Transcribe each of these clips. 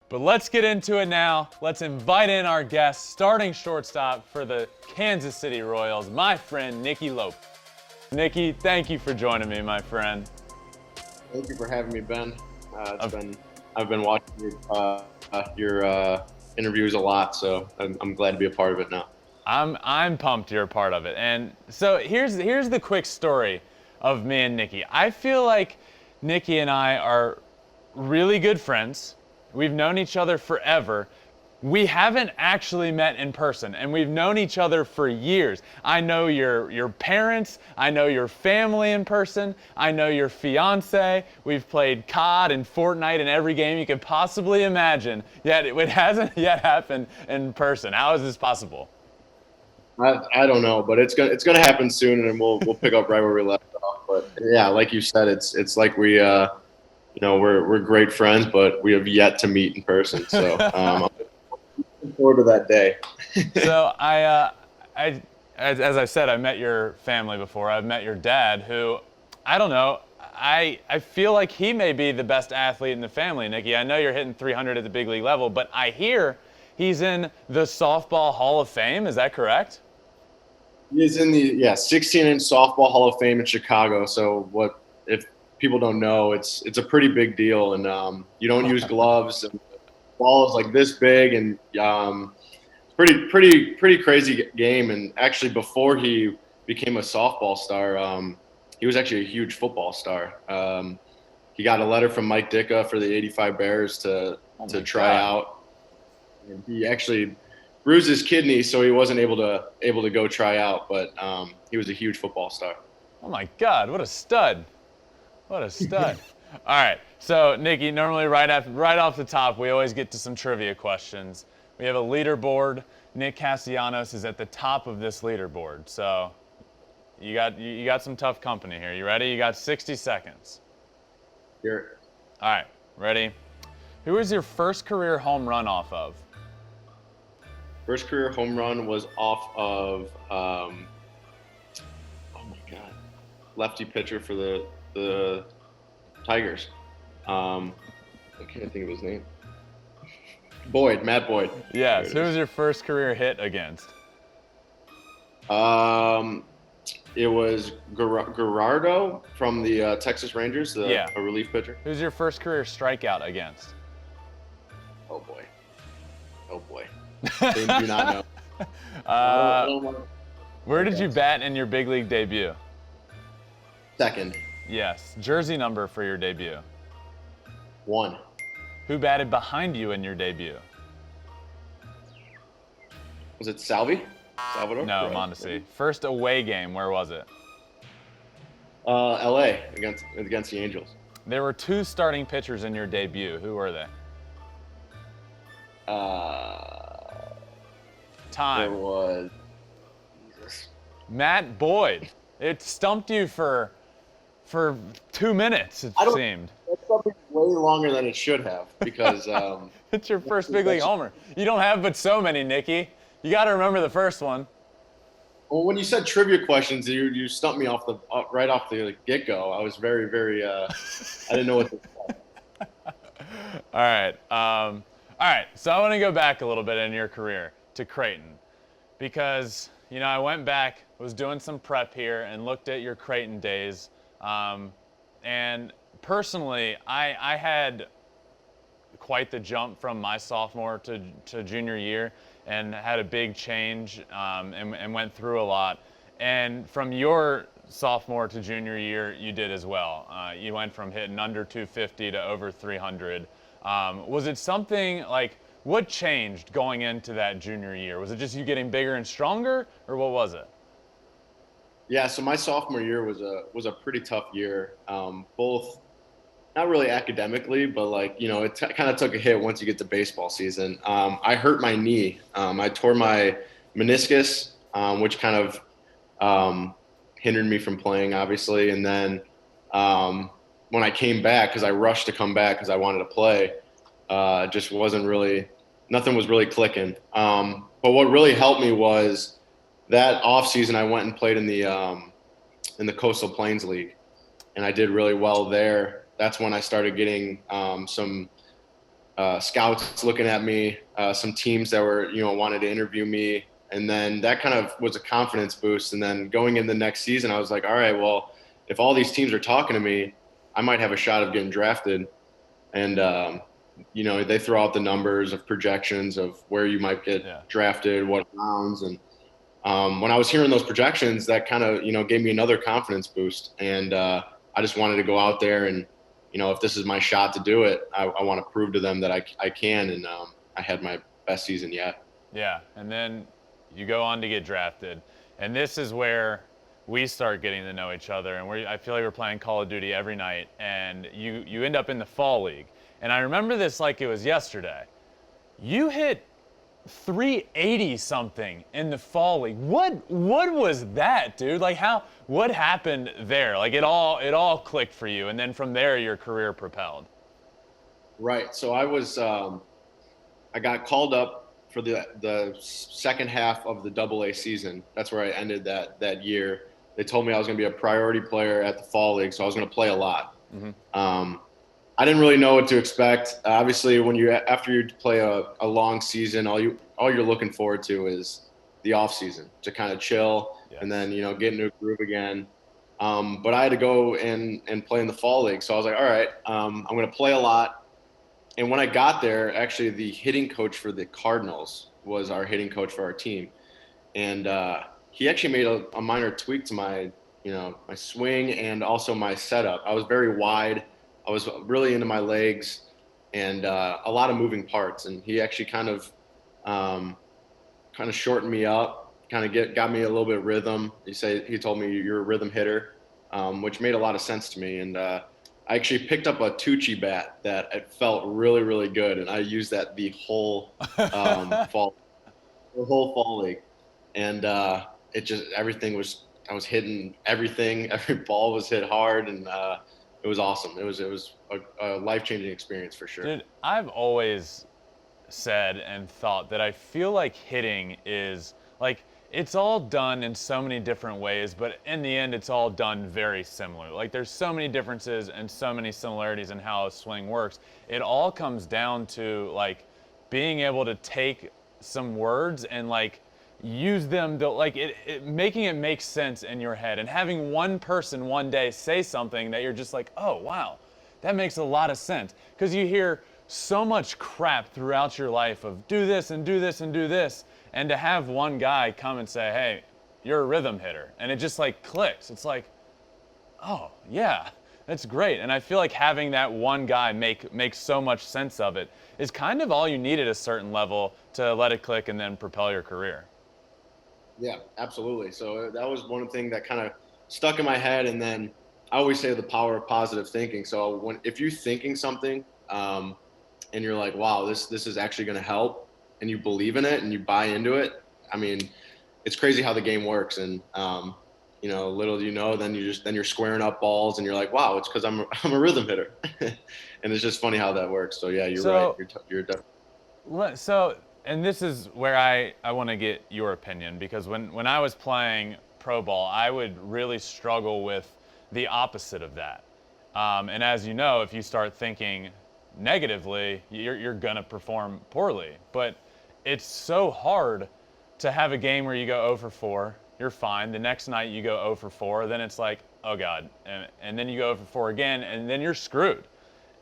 But let's get into it now. Let's invite in our guest, starting shortstop for the Kansas City Royals, my friend Nicky Lopez. Nicky, thank you for joining me, my friend. Thank you for having me, Ben. I've been watching your interviews a lot, so I'm glad to be a part of it now. I'm pumped you're a part of it. And so here's the quick story of me and Nicky. I feel like Nicky and I are really good friends. We've known each other forever. We haven't actually met in person, and we've known each other for years. I know your parents. I know your family in person. I know your fiance. We've played COD and Fortnite in every game you could possibly imagine. Yet it hasn't yet happened in person. How is this possible? I don't know, but it's gonna happen soon, and we'll pick up right where we left off. But yeah, like you said, it's like we're great friends, but we have yet to meet in person. So I'm looking forward to that day. So as I said, I met your family before. I've met your dad, who, I don't know, I feel like he may be the best athlete in the family, Nicky. I know you're hitting 300 at the big league level, but I hear he's in the Softball Hall of Fame. Is that correct? He is in the 16-inch softball Hall of Fame in Chicago. So what if people don't know? It's a pretty big deal, and you don't use gloves. And the ball is like this big, and pretty crazy game. And actually, before he became a softball star, he was actually a huge football star. He got a letter from Mike Ditka for the '85 Bears to try out, and he actually bruised his kidney, so he wasn't able to go try out. But he was a huge football star. Oh my God! What a stud! What a stud! All right, so Nicky, normally right off the top, we always get to some trivia questions. We have a leaderboard. Nick Castellanos is at the top of this leaderboard, so you got some tough company here. You ready? You got 60 seconds. Here. All right, ready? Who was your first career home run off of? First career home run was off of oh my God, lefty pitcher for the Tigers. I can't think of his name. Matt Boyd. Yes. Who was your first career hit against? It was Gerardo from the Texas Rangers, a relief pitcher. Who's your first career strikeout against? Oh boy. They do not know. Where did you bat in your big league debut? Second. Yes. Jersey number for your debut? 1. Who batted behind you in your debut? Was it Salvador? No, Mondesi. First away game, where was it? L.A. against the Angels. There were 2 starting pitchers in your debut. Who were they? Time. There was Jesus. Matt Boyd. It stumped you for 2 minutes, it seemed. That's something way longer than it should have, because it's your first big league homer. You don't have but so many, Nicky. You got to remember the first one. Well, when you said trivia questions, you stumped me right off the get-go. I was very I didn't know what to say. All right. So I want to go back a little bit in your career to Creighton, because I went back, was doing some prep here, and looked at your Creighton days. And personally, I had quite the jump from my sophomore to junior year, and had a big change, and went through a lot. And from your sophomore to junior year, you did as well. You went from hitting under 250 to over 300. Was it something like, what changed going into that junior year? Was it just you getting bigger and stronger, or what was it? Yeah, so my sophomore year was a pretty tough year, both not really academically, but it kind of took a hit once you get to baseball season. I hurt my knee. I tore my meniscus, which kind of hindered me from playing, obviously. And then when I came back, because I rushed to come back because I wanted to play, just nothing was really clicking. But what really helped me was that off season I went and played in the Coastal Plains League, and I did really well there. That's when I started getting some scouts looking at me, some teams that were, wanted to interview me. And then that kind of was a confidence boost. And then going in the next season, I was like, all right, well, if all these teams are talking to me, I might have a shot of getting drafted. And, they throw out the numbers of projections of where you might get drafted, what rounds. And when I was hearing those projections, that kind of, gave me another confidence boost. And I just wanted to go out there and, if this is my shot to do it, I want to prove to them that I can. And I had my best season yet. Yeah, and then you go on to get drafted. And this is where we start getting to know each other. And I feel like we're playing Call of Duty every night. And you end up in the fall league. And I remember this like it was yesterday. You hit 380 something in the fall league. What was that, dude? Like what happened there? Like it all clicked for you, and then from there your career propelled. Right. So I got called up for the second half of the AA season. That's where I ended that year. They told me I was going to be a priority player at the fall league, so I was going to play a lot. Mm-hmm. I didn't really know what to expect. Obviously, after you play a long season, all you're looking forward to is the off season to kind of chill. Yes. And then get into a groove again. But I had to go and play in the fall league, so I was like, all right, I'm going to play a lot. And when I got there, actually, the hitting coach for the Cardinals was our hitting coach for our team, and he actually made a minor tweak to my my swing and also my setup. I was very wide. I was really into my legs and a lot of moving parts. And he actually kind of shortened me up, got me a little bit of rhythm. He told me you're a rhythm hitter, which made a lot of sense to me. And I actually picked up a Tucci bat that it felt really, really good. And I used that the whole fall league. And I was hitting everything. Every ball was hit hard. And it was awesome. It was a life-changing experience for sure. Dude, I've always said and thought that I feel like hitting is like it's all done in so many different ways, but in the end it's all done very similar. Like there's so many differences and so many similarities in how a swing works. It all comes down to like being able to take some words and like use them to like making it make sense in your head, and having one person one day say something that you're just like, oh wow, that makes a lot of sense, because you hear so much crap throughout your life of do this and do this and do this, and to have one guy come and say, hey, you're a rhythm hitter, and it just like clicks. It's like, oh yeah, that's great. And I feel like having that one guy make so much sense of it is kind of all you need at a certain level to let it click and then propel your career. Yeah, absolutely. So that was one thing that kind of stuck in my head. And then I always say the power of positive thinking. So if you're thinking something and you're like, wow, this is actually going to help, and you believe in it and you buy into it, I mean, it's crazy how the game works. And, little do you know, then you're squaring up balls and you're like, wow, it's because I'm a rhythm hitter. And it's just funny how that works. So yeah, you're right. You're definitely. So, and this is where I want to get your opinion, because when I was playing pro ball, I would really struggle with the opposite of that. And as you know, if you start thinking negatively, you're going to perform poorly. But it's so hard to have a game where you go 0 for 4, you're fine. The next night you go 0 for 4, then it's like, oh God. And then you go 0 for 4 again, and then you're screwed.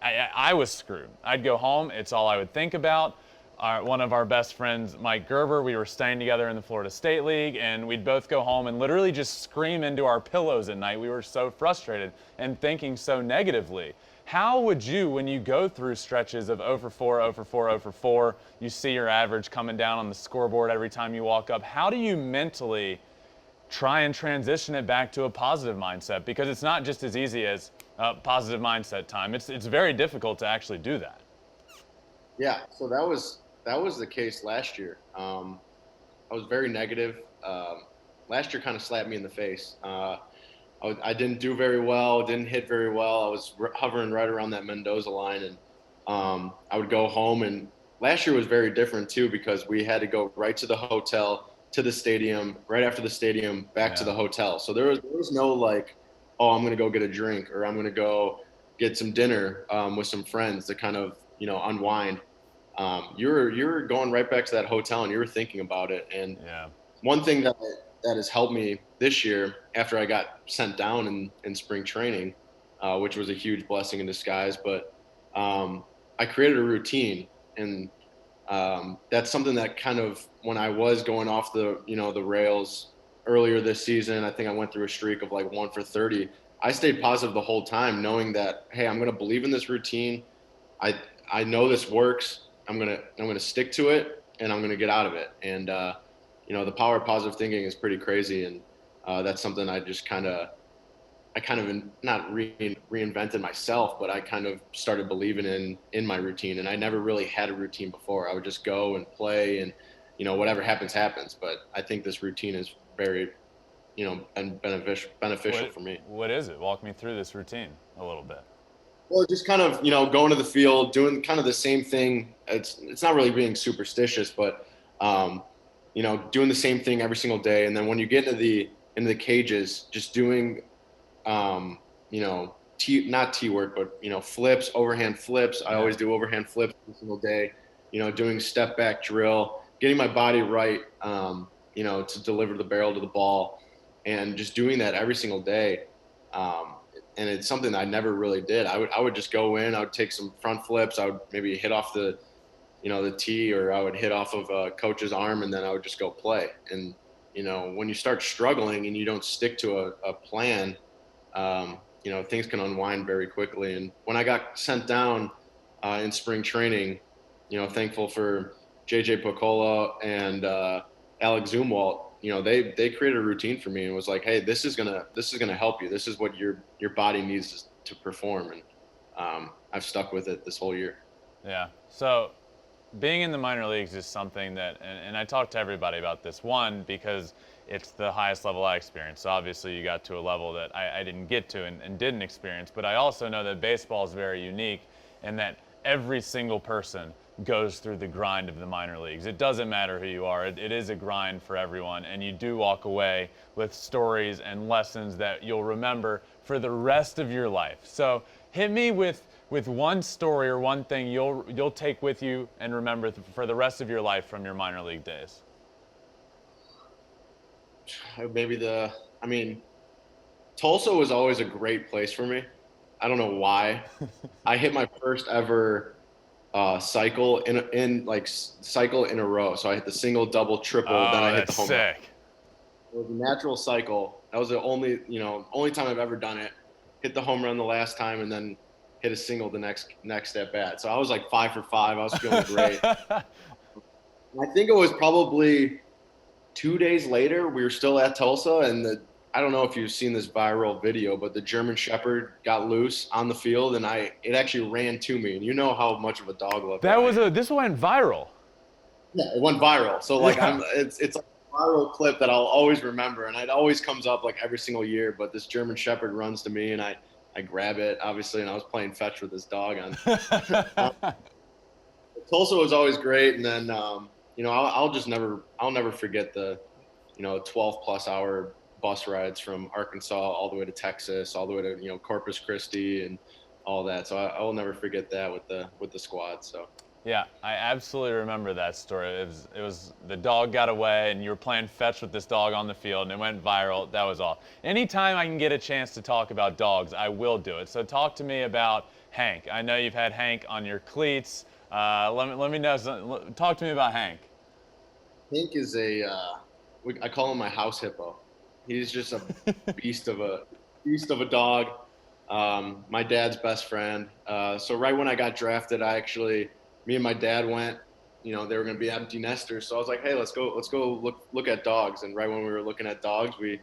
I was screwed. I'd go home, it's all I would think about. One of our best friends, Mike Gerber, we were staying together in the Florida State League, and we'd both go home and literally just scream into our pillows at night. We were so frustrated and thinking so negatively. How would you, when you go through stretches of 0 for 4, 0 for 4, 0 for 4, you see your average coming down on the scoreboard every time you walk up, how do you mentally try and transition it back to a positive mindset? Because it's not just as easy as positive mindset time. It's very difficult to actually do that. Yeah, so that was the case last year. I was very negative. Last year kind of slapped me in the face. I didn't do very well, didn't hit very well. I was hovering right around that Mendoza line, and I would go home. And last year was very different too, because we had to go right to the hotel, to the stadium, right after the stadium, back to the hotel. So there was no like, oh, I'm going to go get a drink, or I'm going to go get some dinner with some friends to kind of, unwind. you're going right back to that hotel and you were thinking about it. And Yeah. one thing that has helped me this year after I got sent down in spring training, which was a huge blessing in disguise, but I created a routine, and that's something that kind of, when I was going off the rails earlier this season, I think I went through a streak of like 1 for 30. I stayed positive the whole time, knowing that, hey, I'm going to believe in this routine. I I know this works. I'm gonna stick to it, and I'm gonna get out of it. And the power of positive thinking is pretty crazy, and that's something I kind of not reinvented myself, but I kind of started believing in my routine. And I never really had a routine before. I would just go and play, and whatever happens happens. But I think this routine is very beneficial for me. What is it? Walk me through this routine a little bit. Well, just kind of, going to the field, doing kind of the same thing. It's not really being superstitious, but doing the same thing every single day. And then when you get into the cages, just doing not tee work, but flips, overhand flips. I always do overhand flips every single day. Doing step back drill, getting my body right, to deliver the barrel to the ball, and just doing that every single day. And it's something I never really did. I would just go in. I would take some front flips. I would maybe hit off the tee, or I would hit off of a coach's arm, and then I would just go play. And when you start struggling and you don't stick to a plan, things can unwind very quickly. And when I got sent down in spring training, thankful for JJ Picola and Alex Zumwalt. They created a routine for me and was like, hey, this is gonna help you. This is what your body needs to perform. And I've stuck with it this whole year. Yeah. So being in the minor leagues is something that, and I talk to everybody about this, one, because it's the highest level I experienced. So obviously you got to a level that I didn't get to and didn't experience, but I also know that baseball is very unique and that every single person goes through the grind of the minor leagues. It doesn't matter who you are. It is a grind for everyone, and you do walk away with stories and lessons that you'll remember for the rest of your life. So hit me with one story or one thing you'll take with you and remember for the rest of your life from your minor league days. Maybe Tulsa was always a great place for me. I don't know why. I hit my first ever cycle in a row. So I hit the single, double, triple, then I hit the home run. Sick. It was a natural cycle. That was the only time I've ever done it. Hit the home run the last time, and then hit a single the next at bat. So I was like 5 for 5. I was feeling great. I think it was probably 2 days later. We were still at Tulsa, and I don't know if you've seen this viral video, but the German Shepherd got loose on the field, and it actually ran to me. And you know how much of a dog lover This went viral. Yeah, it went viral. So it's like a viral clip that I'll always remember, and it always comes up like every single year. But this German Shepherd runs to me, and I grab it, obviously, and I was playing fetch with this dog. Tulsa was always great, and then I'll never forget the 12+ hour bus rides from Arkansas all the way to Texas, all the way to Corpus Christi and all that. So I will never forget that with the squad. So. Yeah, I absolutely remember that story. It was the dog got away, and you were playing fetch with this dog on the field, and it went viral. That was all. Anytime I can get a chance to talk about dogs, I will do it. So talk to me about Hank. I know you've had Hank on your cleats. Let me know. Talk to me about Hank. Hank is I call him my house hippo. He's just a beast of a dog. My dad's best friend. So right when I got drafted, me and my dad went, they were going to be empty nesters. So I was like, hey, let's go look at dogs. And right when we were looking at dogs, we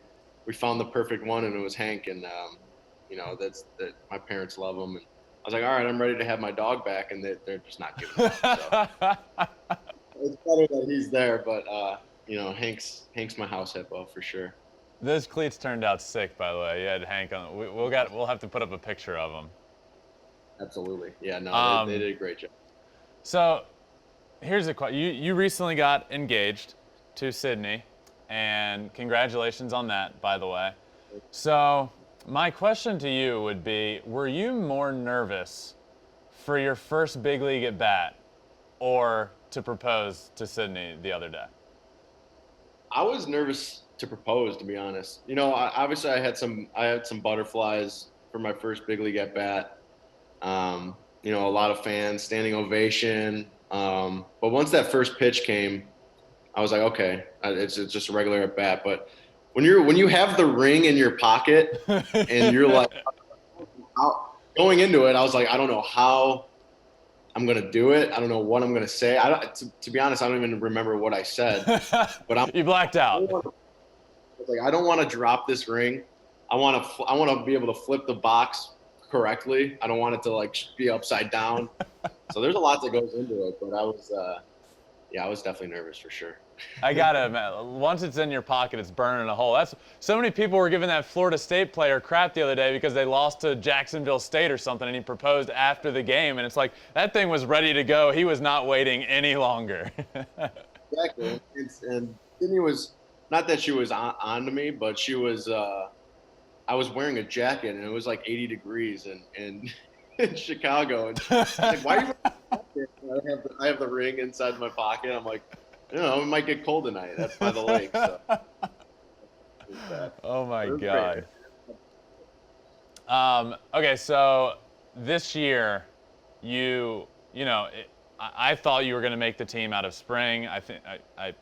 found the perfect one, and it was Hank. And, my parents love him. And I was like, all right, I'm ready to have my dog back. And they're just not giving it up. So it's better that he's there. But, Hank's my house hippo for sure. Those cleats turned out sick, by the way. You had Hank on. We'll have to put up a picture of him. Absolutely. Yeah, no, they did a great job. So, here's a question. You recently got engaged to Sydney, and congratulations on that, by the way. So, my question to you would be, were you more nervous for your first big league at bat or to propose to Sydney the other day? I was nervous to propose, to be honest. Obviously I had some butterflies for my first big league at bat. A lot of fans, standing ovation. But once that first pitch came, I was like, okay, it's just a regular at bat. But when you have the ring in your pocket and you're like going into it, I was like, I don't know how I'm gonna do it. I don't know what I'm gonna say. To be honest, I don't even remember what I said. But You blacked out. I don't want to drop this ring. I want to be able to flip the box correctly. I don't want it to like be upside down. So there's a lot that goes into it. But I was definitely nervous for sure. I gotta admit, once it's in your pocket, it's burning a hole. That's so many people were giving that Florida State player crap the other day because they lost to Jacksonville State or something, and he proposed after the game, and it's like that thing was ready to go. He was not waiting any longer. Exactly, and Sydney was not that she was on to me, but she was. I was wearing a jacket, and it was like 80 degrees in Chicago, and she's like, "Why are you?" I have the ring inside my pocket. I'm like, it might get cold tonight. That's by the lake. So. Oh my God. Okay, so this year, I thought you were going to make the team out of spring. I think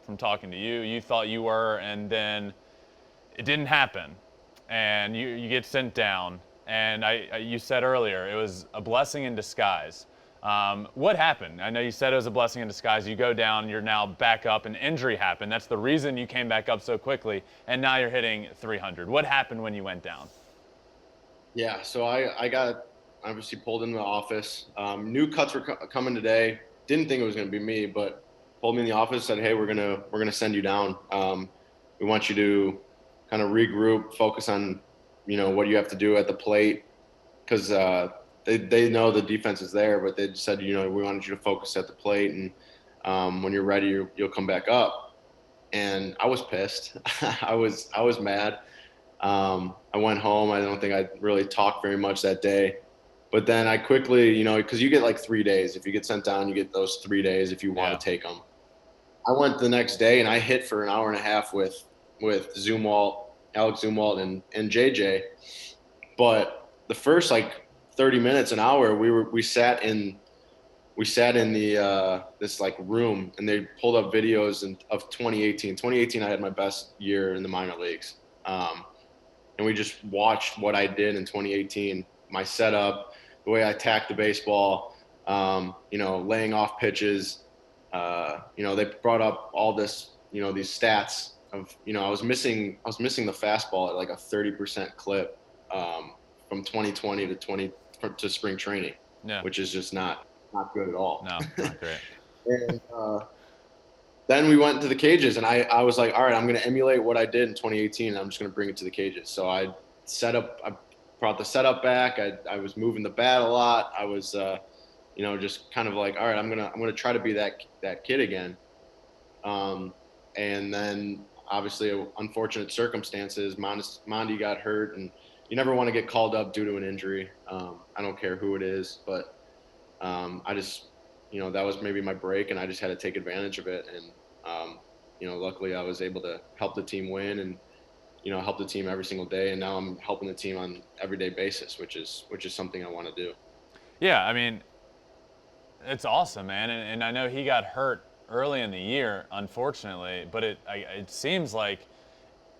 from talking to you, you thought you were, and then it didn't happen, and you get sent down. And you said earlier it was a blessing in disguise. What happened? I know you said it was a blessing in disguise. You go down, you're now back up, an injury happened. That's the reason you came back up so quickly, and now you're hitting 300. What happened when you went down? Yeah, so I got obviously pulled into the office. New cuts were coming today. Didn't think it was going to be me, but pulled me in the office. Said, "Hey, we're gonna send you down. We want you to kind of regroup, focus on what you have to do at the plate, because they know the defense is there, but they said we wanted you to focus at the plate, and when you're ready, you'll come back up." And I was pissed. I was mad. I went home. I don't think I really talked very much that day. But then I quickly, because you get like 3 days. If you get sent down, you get those 3 days if you want to take them. I went the next day and I hit for an hour and a half with Zumwalt, Alex Zumwalt, and JJ. But the first like 30 minutes, an hour, we sat in the this like room, and they pulled up videos of 2018. 2018, I had my best year in the minor leagues. And we just watched what I did in 2018, my setup, the way I attacked the baseball, laying off pitches. They brought up all this, these stats of, I was missing the fastball at like a 30% clip from 2020 to spring training, which is just not good at all. No, not great. And then we went to the cages, and I was like, all right, I'm going to emulate what I did in 2018, and I'm just going to bring it to the cages. So I brought the setup back. I was moving the bat a lot. I was, just kind of like, all right, I'm gonna try to be that kid again. And then obviously unfortunate circumstances. Mondi got hurt, and you never want to get called up due to an injury. I don't care who it is, but I just, that was maybe my break, and I just had to take advantage of it. And, luckily I was able to help the team win and, help the team every single day. And now I'm helping the team on an everyday basis, which is something I want to do. Yeah, I mean, it's awesome, man. And I know he got hurt early in the year, unfortunately, but it seems like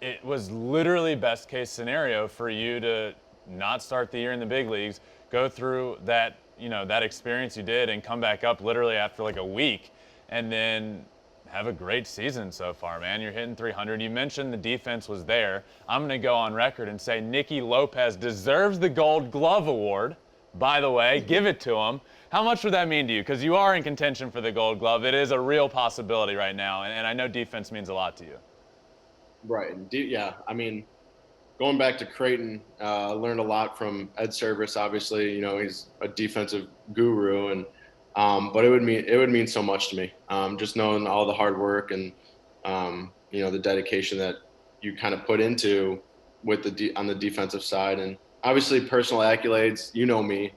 it was literally best case scenario for you to not start the year in the big leagues, go through that, that experience you did, and come back up literally after like a week, and then have a great season so far, man. You're hitting 300. You mentioned the defense was there. I'm going to go on record and say Nicky Lopez deserves the Gold Glove Award, by the way. Give it to him. How much would that mean to you? Because you are in contention for the Gold Glove. It is a real possibility right now, and I know defense means a lot to you. Right. Yeah. I mean, going back to Creighton, I learned a lot from Ed Service. Obviously, he's a defensive guru, and but it would mean so much to me. Just knowing all the hard work and the dedication that you kind of put into with on the defensive side, and obviously personal accolades. Me,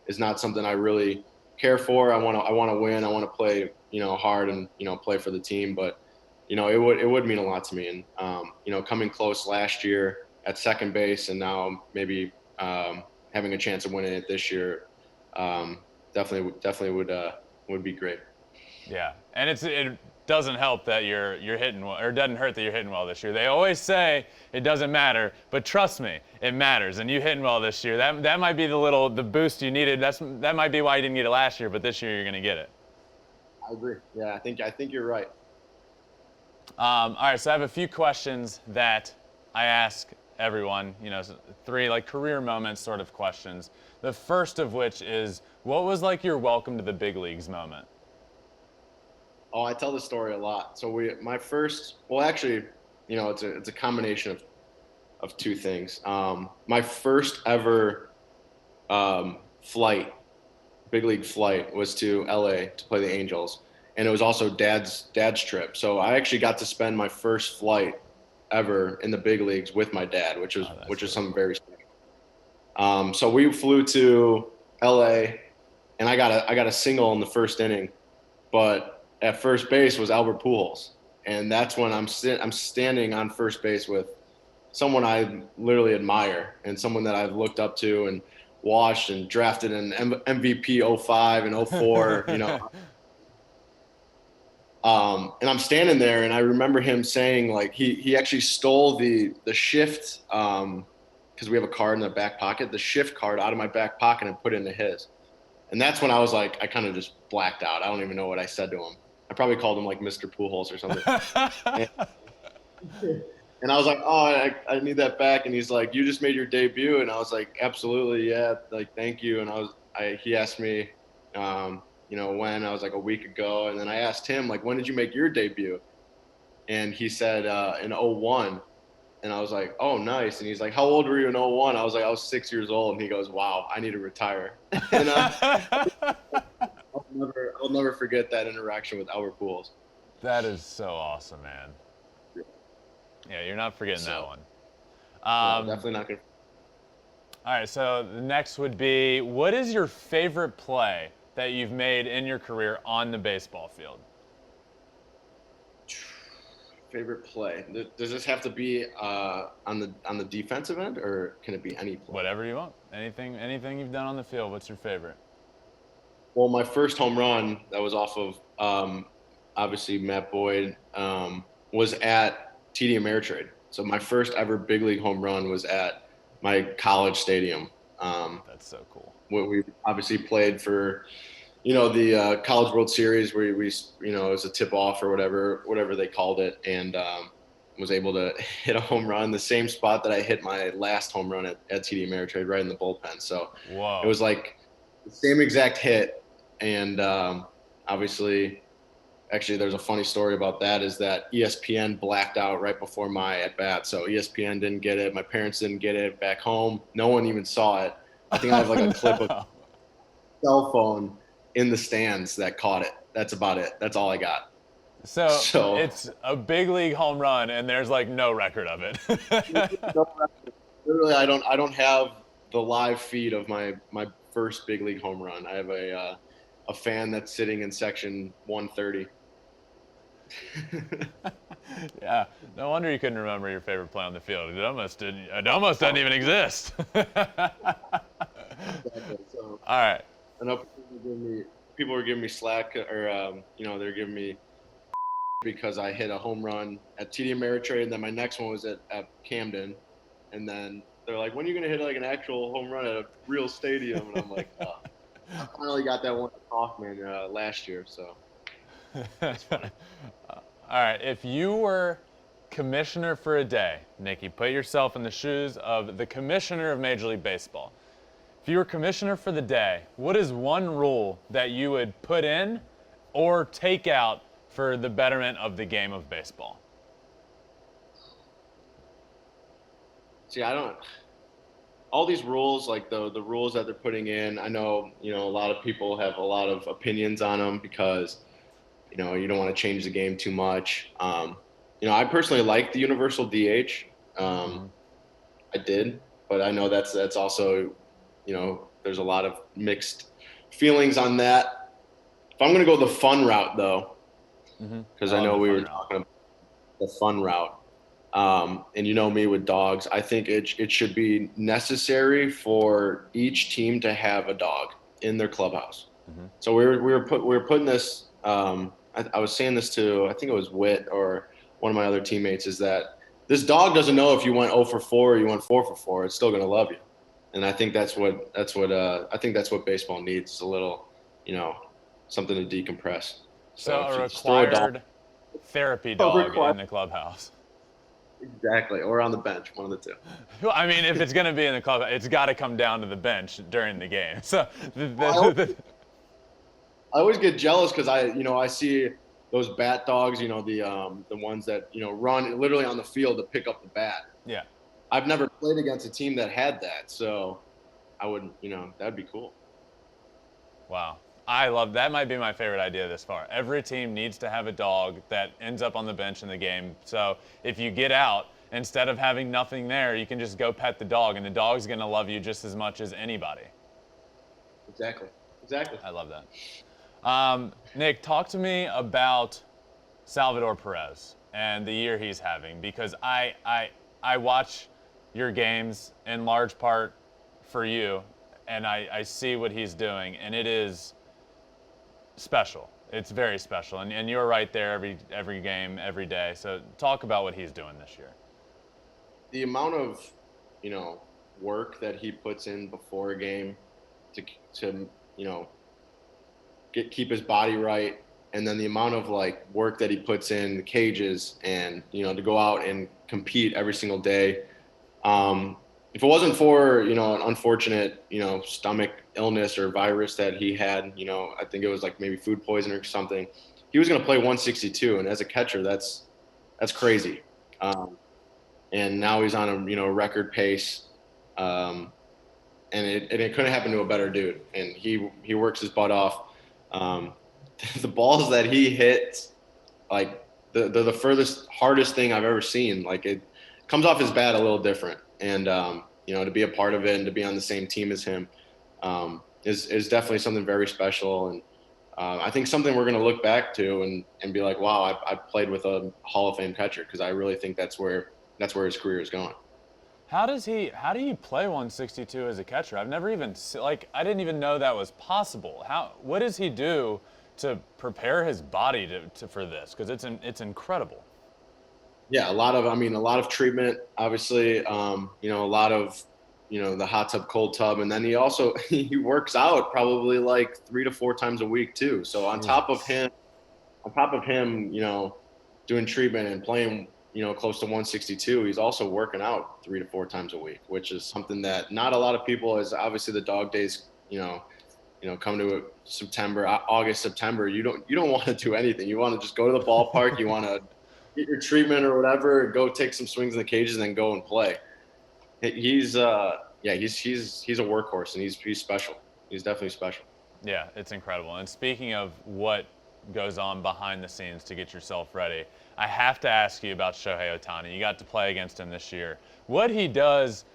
is not something I really care for. I want to win. I want to play, hard and, play for the team. But, it would mean a lot to me. And, coming close last year at second base and now maybe having a chance of winning it this year, definitely would be great. Yeah, and it doesn't help that you're hitting well, or it doesn't hurt that you're hitting well this year. They always say it doesn't matter, but trust me, it matters. And you hitting well this year, that might be the boost you needed. That might be why you didn't get it last year, but this year you're gonna get it. I agree. Yeah, I think you're right. All right, so I have a few questions that I ask everyone. 3 like career moments sort of questions. The first of which is, what was like your welcome to the big leagues moment? Oh, I tell this story a lot. So actually, it's a combination of two things. My first ever flight, big league flight, was to LA to play the Angels, and it was also dad's trip. So I actually got to spend my first flight ever in the big leagues with my dad, which is something very special. So we flew to LA, and I got a single in the first inning, but at first base was Albert Pujols, and that's when I'm standing on first base with someone I literally admire and someone that I've looked up to and watched and drafted in MVP 05 and 04, and I'm standing there, and I remember him saying, like, he actually stole the shift, because we have a card in the back pocket, the shift card out of my back pocket and put it into his. And that's when I was like, I kind of just blacked out. I don't even know what I said to him. I probably called him like Mr. Pujols or something. And I was like, oh, I need that back. And he's like, you just made your debut. And I was like, absolutely, yeah, like, thank you. And he asked me, when. I was like, a week ago. And then I asked him, like, when did you make your debut? And he said in 01. And I was like, oh, nice. And he's like, how old were you in 01? I was like, I was 6 years old. And he goes, wow, I need to retire. And I'll never forget that interaction with Albert Pujols. That is so awesome, man. Yeah, you're not forgetting that one. No, definitely not gonna. All right, so the next would be, what is your favorite play that you've made in your career on the baseball field? Favorite play? Does this have to be on the defensive end, or can it be any play? Whatever you want. Anything you've done on the field. What's your favorite? Well, my first home run that was off of obviously Matt Boyd was at TD Ameritrade. So my first ever big league home run was at my college stadium. That's so cool. We obviously played for, the College World Series, where we it was a tip off or whatever they called it, and was able to hit a home run, the same spot that I hit my last home run at TD Ameritrade, right in the bullpen. So Whoa. It was like the same exact hit. And obviously, actually, there's a funny story about that, is that ESPN blacked out right before my at-bat. So ESPN didn't get it. My parents didn't get it back home. No one even saw it. I think I have like a clip of cell phone in the stands that caught it. That's about it. That's all I got. So it's a big league home run, and there's like no record of it. Literally, I don't have the live feed of my first big league home run. I have a fan that's sitting in section 130. Yeah, no wonder you couldn't remember your favorite play on the field. It almost doesn't even exist. Exactly. So, all right. I know people were giving me slack, or they're giving me because I hit a home run at TD Ameritrade, and then my next one was at Camden, and then they're like, when are you gonna hit like an actual home run at a real stadium? And I'm like, oh. I finally got that one at Hoffman last year, so. That's funny. All right, if you were commissioner for a day, Nicky, put yourself in the shoes of the commissioner of Major League Baseball. If you were commissioner for the day, what is one rule that you would put in or take out for the betterment of the game of baseball? See, all these rules, like the rules that they're putting in, I know, a lot of people have a lot of opinions on them because, you don't want to change the game too much. I personally like the universal DH. I did, but I know that's also, there's a lot of mixed feelings on that. If I'm going to go the fun route, though, because I know we were talking about the fun route, and you know me with dogs, I think it should be necessary for each team to have a dog in their clubhouse. So we were putting this. I was saying this to, I think it was Witt or one of my other teammates, is that this dog doesn't know if you went 0 for 4 or you went 4 for 4. It's still going to love you. And I think that's what baseball needs, is a little, something to decompress. So if a you just throw a dog, required therapy dog in the clubhouse. exactly, or on the bench, one of the two. Well, I mean, if it's going to be in the club, it's got to come down to the bench during the game. So I always get jealous because I see those bat dogs, the ones that run literally on the field to pick up the bat. Yeah. I've never played against a team that had that, so I would, that'd be cool. Wow. I love that. Might be my favorite idea this far. Every team needs to have a dog that ends up on the bench in the game. So if you get out, instead of having nothing there, you can just go pet the dog, and the dog's going to love you just as much as anybody. Exactly. I love that. Nick, talk to me about Salvador Perez and the year he's having, because I watch your games in large part for you, and I see what he's doing, and it is special. It's very special, and you're right there every game, every day. So talk about what he's doing this year. The amount of, work that he puts in before a game to keep his body right, and then the amount of work that he puts in the cages, and to go out and compete every single day. If it wasn't for an unfortunate stomach illness or virus that he had, I think it was maybe food poisoning or something, he was going to play 162, and as a catcher, that's crazy. And now he's on a record pace, and it couldn't happen to a better dude. And he works his butt off. The balls that he hits, the furthest, hardest thing I've ever seen. It comes off his bat a little different, and to be a part of it and to be on the same team as him is definitely something very special. And I think something we're going to look back to and be like, wow, I played with a Hall of Fame catcher, because I really think that's where his career is going. How do you play 162 as a catcher? I've never even I didn't even know that was possible. What does he do to prepare his body for this? Because it's incredible. Yeah, a lot of treatment, obviously. A lot of the hot tub, cold tub, and then he works out probably 3 to 4 times a week too. So on top of him, doing treatment and playing close to 162, he's also working out 3 to 4 times a week, which is something that not a lot of people, is obviously the dog days, come to August, September, you don't want to do anything. You want to just go to the ballpark. You want to get your treatment or whatever, go take some swings in the cages, and then go and play. He's a workhorse, and he's special. He's definitely special. Yeah, it's incredible. And speaking of what goes on behind the scenes to get yourself ready, I have to ask you about Shohei Ohtani. You got to play against him this year. What he does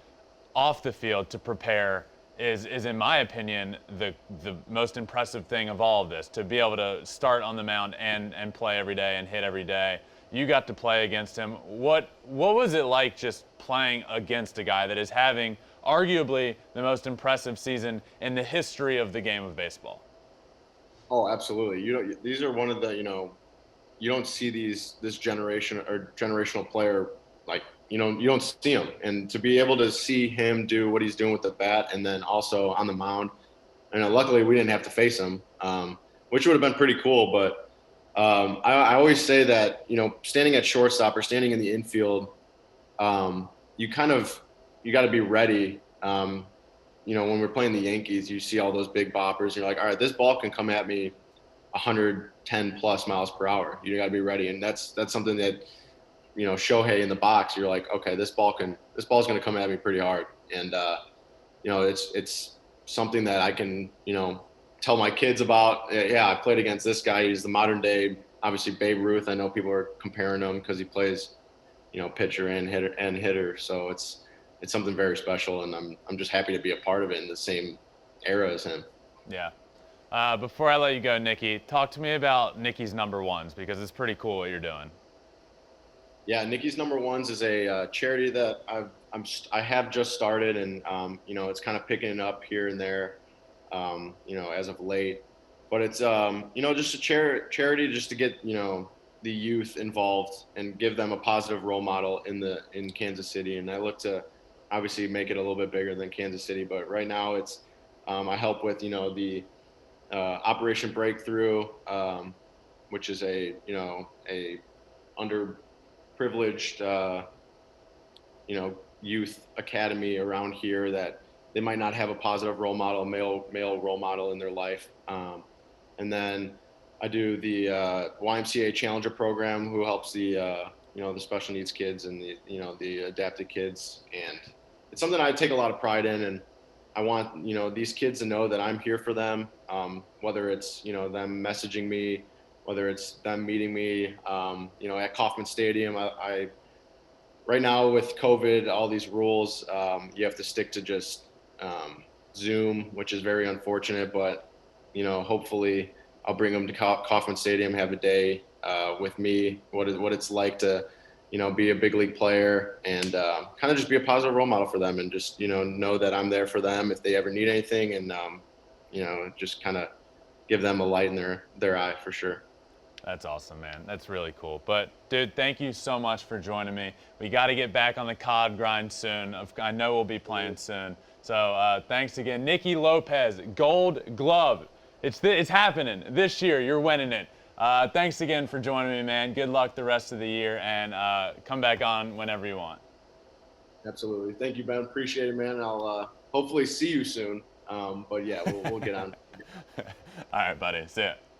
off the field to prepare is in my opinion, the most impressive thing of all of this, to be able to start on the mound and play every day and hit every day. You got to play against him. What was it like just playing against a guy that is having arguably the most impressive season in the history of the game of baseball? Oh, absolutely. These are one of the, you don't see this generation or generational player, you don't see him. And to be able to see him do what he's doing with the bat, and then also on the mound, and luckily we didn't have to face him, which would have been pretty cool. But I always say that, standing at shortstop or standing in the infield, you got to be ready. When we're playing the Yankees, you see all those big boppers. You're like, all right, this ball can come at me 110 plus miles per hour. You got to be ready. And that's something that, Shohei in the box, you're like, okay, this ball's going to come at me pretty hard. And, it's something that I can, tell my kids about. Yeah, I played against this guy. He's the modern day, obviously, Babe Ruth. I know people are comparing him because he plays, pitcher and hitter. So it's something very special, and I'm just happy to be a part of it in the same era as him. Yeah. Before I let you go, Nicky, talk to me about Nicky's number ones because it's pretty cool what you're doing. Yeah, Nicky's Number Ones is a charity that I have just started, and it's kind of picking it up here and there, as of late. But it's just a charity just to get the youth involved and give them a positive role model in Kansas City. And I look to obviously make it a little bit bigger than Kansas City, but right now it's I help with the Operation Breakthrough, which is a underprivileged youth academy around here that they might not have a positive role model, male role model in their life. And then I do the YMCA Challenger program, who helps the special needs kids and the adapted kids, and it's something I take a lot of pride in, and I want these kids to know that I'm here for them, whether it's them messaging me, whether it's them meeting me, at Kauffman Stadium. I right now with COVID, all these rules, you have to stick to just Zoom, which is very unfortunate. But hopefully, I'll bring them to Kauffman Stadium, have a day with me, what it's like to be a big league player, and kind of just be a positive role model for them, and just know that I'm there for them if they ever need anything, and just kind of give them a light in their eye for sure. That's awesome, man. That's really cool. But, dude, thank you so much for joining me. We got to get back on the COD grind soon. I know we'll be playing soon. So thanks again. Nicky Lopez, Gold Glove. It's happening this year. You're winning it. Thanks again for joining me, man. Good luck the rest of the year, and come back on whenever you want. Absolutely. Thank you, Ben. Appreciate it, man. I'll hopefully see you soon. But yeah, we'll get on. All right, buddy. See ya.